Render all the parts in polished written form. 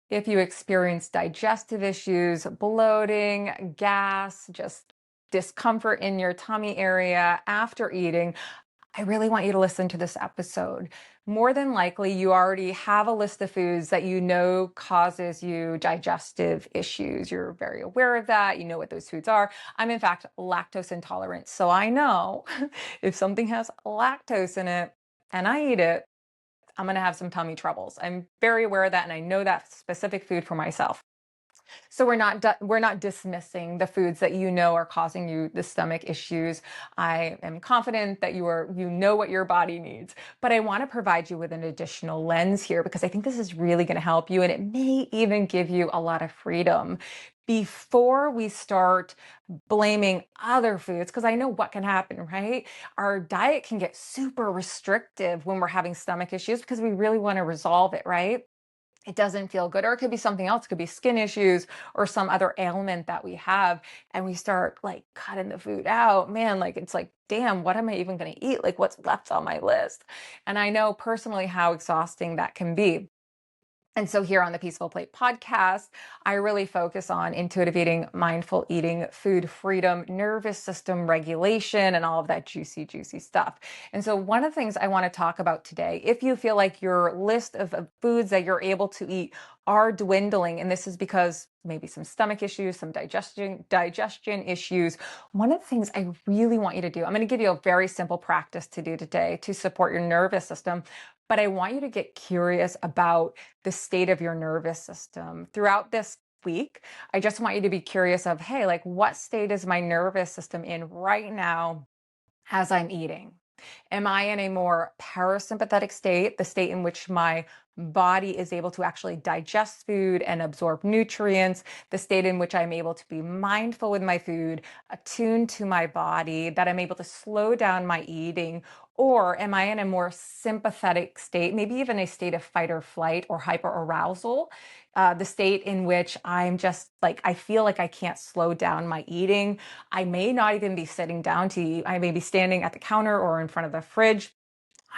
If you experience digestive issues, bloating, gas, just discomfort in your tummy area after eating, I really want you to listen to this episode. More than likely, you already have a list of foods that you know causes you digestive issues. You're very aware of that. You know what those foods are. I'm, in fact, lactose intolerant. So I know if something has lactose in it and I eat it, I'm going to have some tummy troubles. I'm very aware of that, and I know that specific food for myself. So we're not dismissing the foods that you know are causing you the stomach issues. I am confident that you know what your body needs, but I want to provide you with an additional lens here because I think this is really going to help you, and it may even give you a lot of freedom before we start blaming other foods, because I know what can happen, right? Our diet can get super restrictive when we're having stomach issues because we really want to resolve it, right? It doesn't feel good, or it could be something else. It could be skin issues or some other ailment that we have, and we start like cutting the food out. Man, like it's like, damn, what am I even going to eat? Like, what's left on my list? And I know personally how exhausting that can be. And so here on the Peaceful Plate podcast, I really focus on intuitive eating, mindful eating, food freedom, nervous system regulation, and all of that juicy, juicy stuff. And so one of the things I want to talk about today, if you feel like your list of foods that you're able to eat are dwindling, and this is because maybe some stomach issues, some digestion issues, one of the things I really want you to do, I'm going to give you a very simple practice to do today to support your nervous system. But I want you to get curious about the state of your nervous system throughout this week. I just want you to be curious of, hey, like what state is my nervous system in right now as I'm eating? Am I in a more parasympathetic state, the state in which my body is able to actually digest food and absorb nutrients, the state in which I'm able to be mindful with my food, attuned to my body, that I'm able to slow down my eating? Or am I in a more sympathetic state, maybe even a state of fight or flight or hyperarousal, the state in which I'm just like, I feel like I can't slow down my eating. I may not even be sitting down to eat. I may be standing at the counter or in front of the fridge.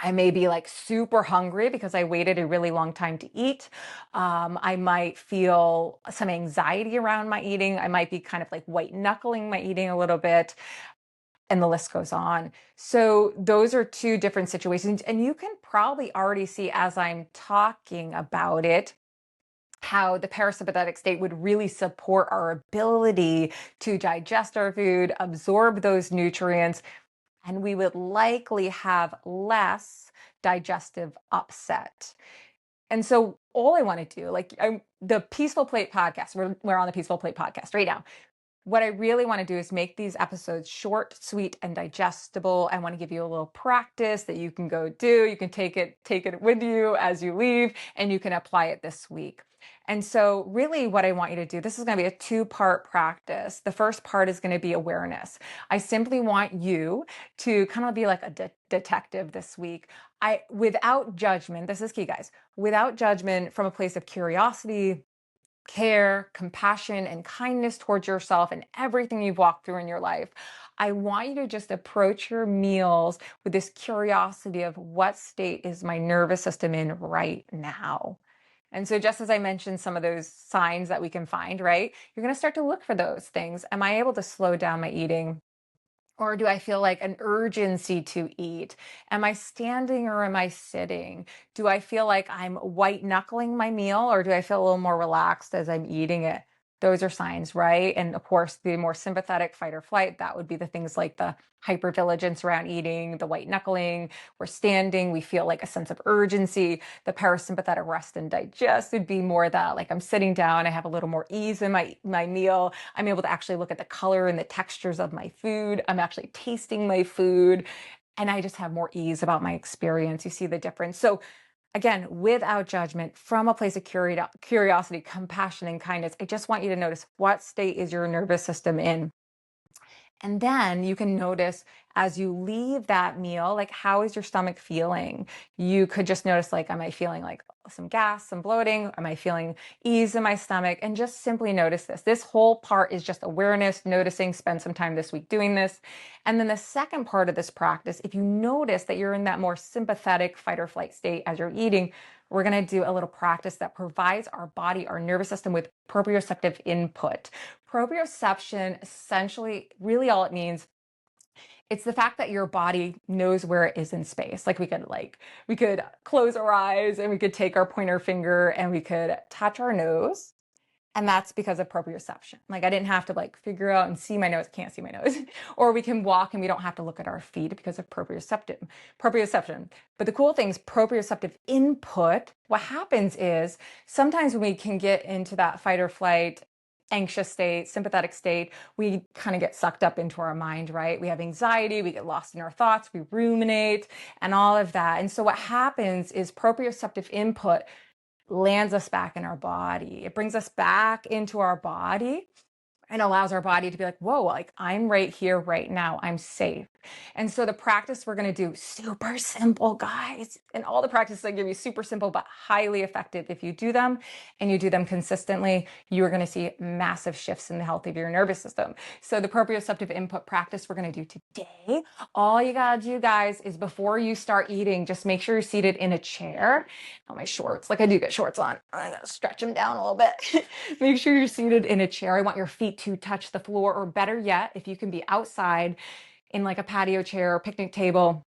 I may be like super hungry because I waited a really long time to eat. I might feel some anxiety around my eating. I might be kind of like white knuckling my eating a little bit, and the list goes on. So those are two different situations. And you can probably already see as I'm talking about it, how the parasympathetic state would really support our ability to digest our food, absorb those nutrients, and we would likely have less digestive upset. And so all I want to do, the Peaceful Plate podcast, we're on the Peaceful Plate podcast right now. What I really want to do is make these episodes short, sweet, and digestible. I want to give you a little practice that you can go do. You can take it with you as you leave, and you can apply it this week. And so really what I want you to do, this is going to be a two-part practice. The first part is going to be awareness. I simply want you to kind of be like a detective this week. Without judgment, this is key, guys, without judgment, from a place of curiosity, care, compassion, and kindness towards yourself and everything you've walked through in your life. I want you to just approach your meals with this curiosity of what state is my nervous system in right now. And so just as I mentioned some of those signs that we can find, right? You're going to start to look for those things. Am I able to slow down my eating? Or do I feel like an urgency to eat? Am I standing or am I sitting? Do I feel like I'm white knuckling my meal, or do I feel a little more relaxed as I'm eating it? Those are signs, right? And of course, the more sympathetic fight or flight, that would be the things like the hypervigilance around eating, the white knuckling. We're standing, we feel like a sense of urgency. The parasympathetic rest and digest would be more that, like I'm sitting down, I have a little more ease in my meal. I'm able to actually look at the color and the textures of my food. I'm actually tasting my food, and I just have more ease about my experience. You see the difference. So again, without judgment, from a place of curiosity, compassion, and kindness, I just want you to notice, what state is your nervous system in? And then you can notice, As you leave that meal, like, how is your stomach feeling? You could just notice, like, am I feeling like some gas, some bloating? Am I feeling ease in my stomach? And just simply notice this. This whole part is just awareness, noticing. Spend some time this week doing this. And then the second part of this practice, if you notice that you're in that more sympathetic fight or flight state as you're eating, we're going to do a little practice that provides our body, our nervous system, with proprioceptive input. Proprioception, essentially, really all it means, it's the fact that your body knows where it is in space. Like, we could close our eyes and we could take our pointer finger and we could touch our nose. And that's because of proprioception. Like, I didn't have to like figure out and see my nose, can't see my nose. Or we can walk and we don't have to look at our feet because of proprioception. But the cool thing is proprioceptive input. What happens is sometimes when we can get into that fight or flight, anxious state, sympathetic state, we kind of get sucked up into our mind, right? We have anxiety, we get lost in our thoughts, we ruminate and all of that. And so what happens is proprioceptive input lands us back in our body. It brings us back into our body and allows our body to be like, whoa, like, I'm right here, right now, I'm safe. And so the practice we're going to do, super simple, guys. And all the practices I give you, super simple, but highly effective. If you do them and you do them consistently, you are going to see massive shifts in the health of your nervous system. So the proprioceptive input practice we're going to do today, all you got to do, guys, is before you start eating, just make sure you're seated in a chair. Oh, my shorts, like, I do get shorts on. I'm going to stretch them down a little bit. Make sure you're seated in a chair. I want your feet to touch the floor, or better yet, if you can be outside in like a patio chair or picnic table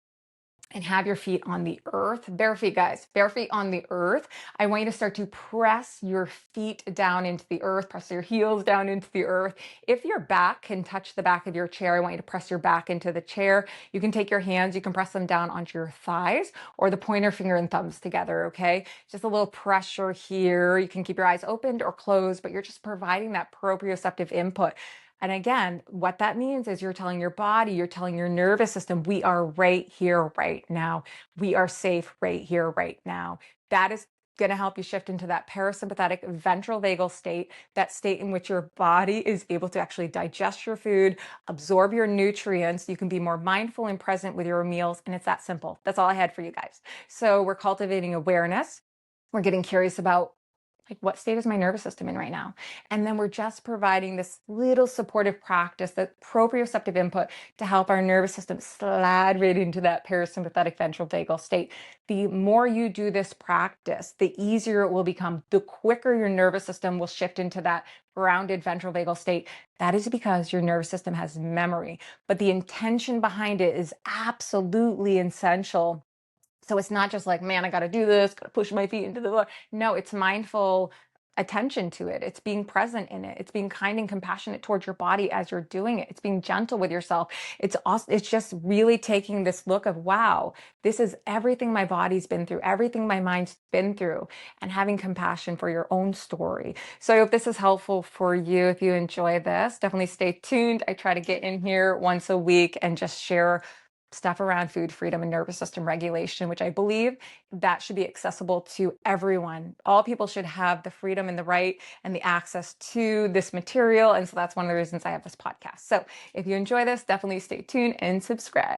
and have your feet on the earth. Bare feet, guys, bare feet on the earth. I want you to start to press your feet down into the earth, press your heels down into the earth. If your back can touch the back of your chair, I want you to press your back into the chair. You can take your hands, you can press them down onto your thighs or the pointer finger and thumbs together, okay? Just a little pressure here. You can keep your eyes opened or closed, but you're just providing that proprioceptive input. And again, what that means is you're telling your body, you're telling your nervous system, we are right here, right now. We are safe right here, right now. That is going to help you shift into that parasympathetic ventral vagal state, that state in which your body is able to actually digest your food, absorb your nutrients. You can be more mindful and present with your meals. And it's that simple. That's all I had for you guys. So we're cultivating awareness. We're getting curious about, like, what state is my nervous system in right now? And then we're just providing this little supportive practice, that proprioceptive input, to help our nervous system slide right into that parasympathetic ventral vagal state. The more you do this practice, the easier it will become, the quicker your nervous system will shift into that grounded ventral vagal state. That is because your nervous system has memory, but the intention behind it is absolutely essential. So it's not just like, man, I got to do this, got to push my feet into the floor. No, it's mindful attention to it. It's being present in it. It's being kind and compassionate towards your body as you're doing it. It's being gentle with yourself. It's also, it's just really taking this look of, wow, this is everything my body's been through, everything my mind's been through, and having compassion for your own story. So I hope this is helpful for you. If you enjoy this, definitely stay tuned. I try to get in here once a week and just share stuff around food freedom and nervous system regulation, which I believe that should be accessible to everyone. All people should have the freedom and the right and the access to this material. And so that's one of the reasons I have this podcast. So if you enjoy this, definitely stay tuned and subscribe.